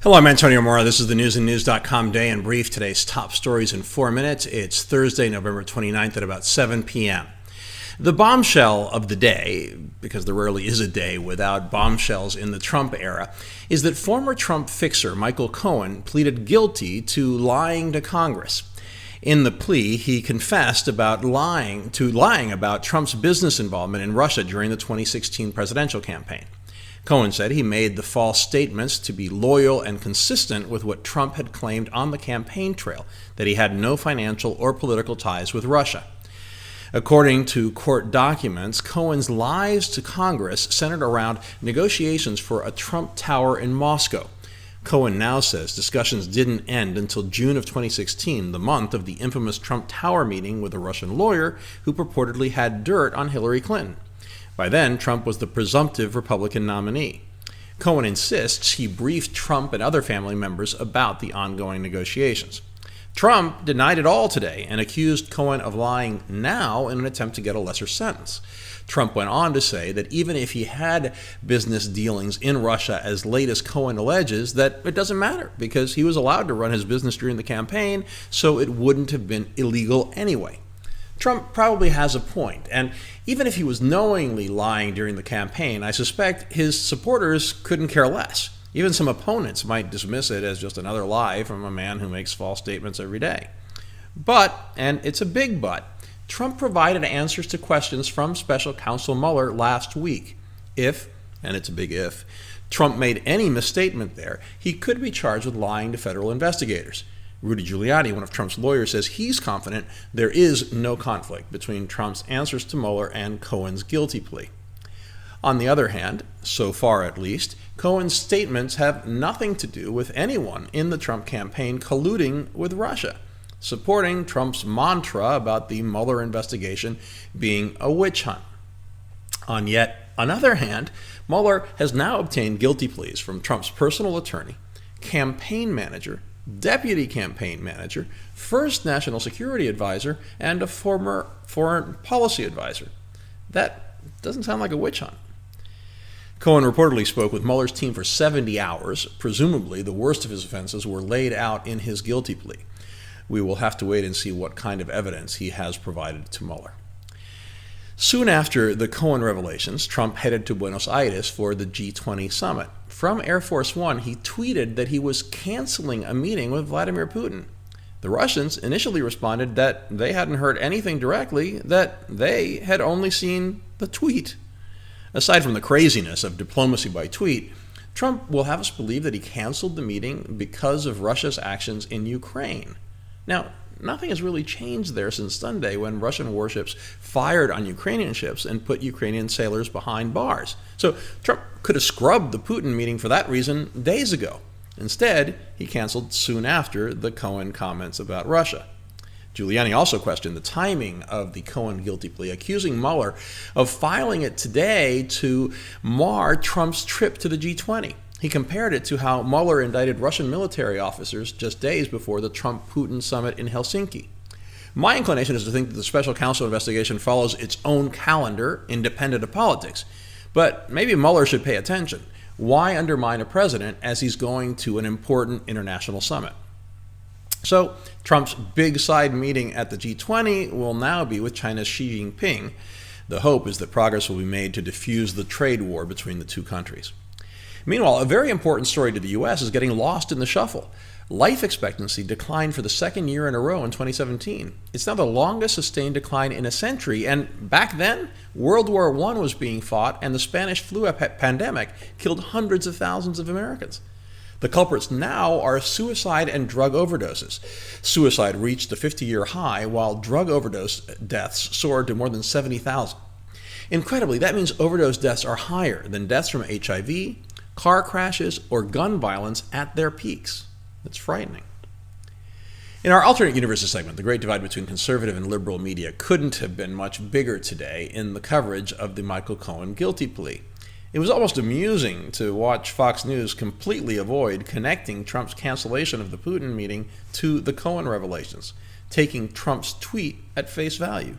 Hello, I'm Antonio Mora. This is the newsandnews.com day in brief. Today's top stories in 4 minutes. It's Thursday, November 29th at about 7 p.m. The bombshell of the day, because there rarely is a day without bombshells in the Trump era, is that former Trump fixer Michael Cohen pleaded guilty to lying to Congress. In the plea, he confessed about lying about Trump's business involvement in Russia during the 2016 presidential campaign. Cohen said he made the false statements to be loyal and consistent with what Trump had claimed on the campaign trail, that he had no financial or political ties with Russia. According to court documents, Cohen's lies to Congress centered around negotiations for a Trump Tower in Moscow. Cohen now says discussions didn't end until June of 2016, the month of the infamous Trump Tower meeting with a Russian lawyer who purportedly had dirt on Hillary Clinton. By then, Trump was the presumptive Republican nominee. Cohen insists he briefed Trump and other family members about the ongoing negotiations. Trump denied it all today and accused Cohen of lying now in an attempt to get a lesser sentence. Trump went on to say that even if he had business dealings in Russia as late as Cohen alleges, that it doesn't matter because he was allowed to run his business during the campaign, so it wouldn't have been illegal anyway. Trump probably has a point, and even if he was knowingly lying during the campaign, I suspect his supporters couldn't care less. Even some opponents might dismiss it as just another lie from a man who makes false statements every day. But, and it's a big but, Trump provided answers to questions from Special Counsel Mueller last week. If, and it's a big if, Trump made any misstatement there, he could be charged with lying to federal investigators. Rudy Giuliani, one of Trump's lawyers, says he's confident there is no conflict between Trump's answers to Mueller and Cohen's guilty plea. On the other hand, so far at least, Cohen's statements have nothing to do with anyone in the Trump campaign colluding with Russia, supporting Trump's mantra about the Mueller investigation being a witch hunt. On yet another hand, Mueller has now obtained guilty pleas from Trump's personal attorney, campaign manager, deputy campaign manager, first national security advisor, and a former foreign policy advisor. That doesn't sound like a witch hunt. Cohen reportedly spoke with Mueller's team for 70 hours. Presumably, the worst of his offenses were laid out in his guilty plea. We will have to wait and see what kind of evidence he has provided to Mueller. Soon after the Cohen revelations, Trump headed to Buenos Aires for the G20 summit. From Air Force One, he tweeted that he was canceling a meeting with Vladimir Putin. The Russians initially responded that they hadn't heard anything directly, that they had only seen the tweet. Aside from the craziness of diplomacy by tweet, Trump will have us believe that he canceled the meeting because of Russia's actions in Ukraine. Now, nothing has really changed there since Sunday when Russian warships fired on Ukrainian ships and put Ukrainian sailors behind bars. So Trump could have scrubbed the Putin meeting for that reason days ago. Instead, he canceled soon after the Cohen comments about Russia. Giuliani also questioned the timing of the Cohen guilty plea, accusing Mueller of filing it today to mar Trump's trip to the G20. He compared it to how Mueller indicted Russian military officers just days before the Trump-Putin summit in Helsinki. My inclination is to think that the special counsel investigation follows its own calendar, independent of politics. But maybe Mueller should pay attention. Why undermine a president as he's going to an important international summit? So, Trump's big side meeting at the G20 will now be with China's Xi Jinping. The hope is that progress will be made to defuse the trade war between the two countries. Meanwhile, a very important story to the U.S. is getting lost in the shuffle. Life expectancy declined for the second year in a row in 2017. It's now the longest sustained decline in a century, and back then, World War I was being fought, and the Spanish flu pandemic killed hundreds of thousands of Americans. The culprits now are suicide and drug overdoses. Suicide reached a 50-year high, while drug overdose deaths soared to more than 70,000. Incredibly, that means overdose deaths are higher than deaths from HIV, car crashes, or gun violence at their peaks. That's frightening. In our alternate universes segment, the great divide between conservative and liberal media couldn't have been much bigger today in the coverage of the Michael Cohen guilty plea. It was almost amusing to watch Fox News completely avoid connecting Trump's cancellation of the Putin meeting to the Cohen revelations, taking Trump's tweet at face value.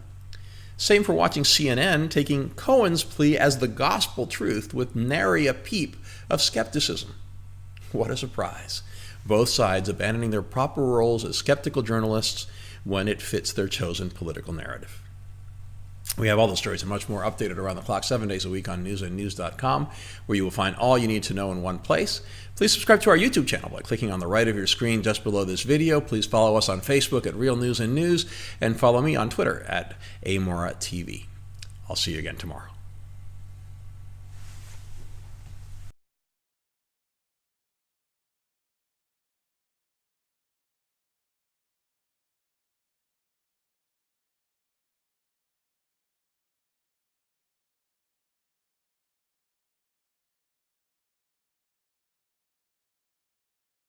Same for watching CNN taking Cohen's plea as the gospel truth with nary a peep of skepticism. What a surprise. Both sides abandoning their proper roles as skeptical journalists when it fits their chosen political narrative. We have all the stories and much more updated around the clock 7 days a week on newsandnews.com, where you will find all you need to know in one place. Please subscribe to our YouTube channel by clicking on the right of your screen just below this video. Please follow us on Facebook at Real News and News, and follow me on Twitter at AMoraTV. I'll see you again tomorrow.